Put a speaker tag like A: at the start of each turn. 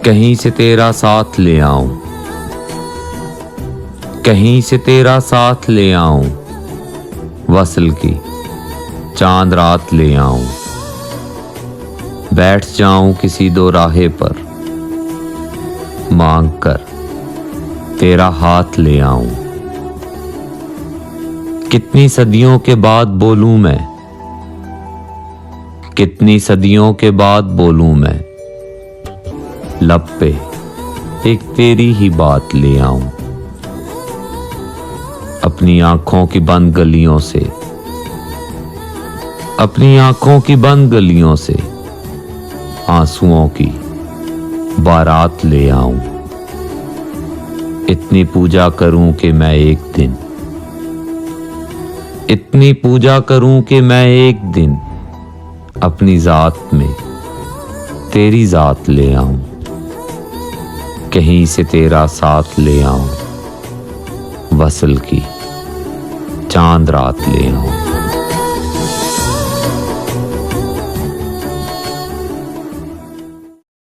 A: कहीं से तेरा साथ ले आऊं, कहीं से तेरा साथ ले आऊं, वसल की चांद रात ले आऊं। बैठ जाऊं किसी दो राहे पर, मांग कर तेरा हाथ ले आऊं। कितनी सदियों के बाद बोलूं मैं, कितनी सदियों के बाद बोलूं मैं, लब पे एक तेरी ही बात ले आऊं। अपनी आंखों की बंद गलियों से, अपनी आंखों की बंद गलियों से आंसुओं की बारात ले आऊं। इतनी पूजा करूं कि मैं एक दिन, इतनी पूजा करूं कि मैं एक दिन अपनी जात में तेरी जात ले आऊं। कहीं से तेरा साथ ले आऊं, वसल की चांद रात ले आऊं।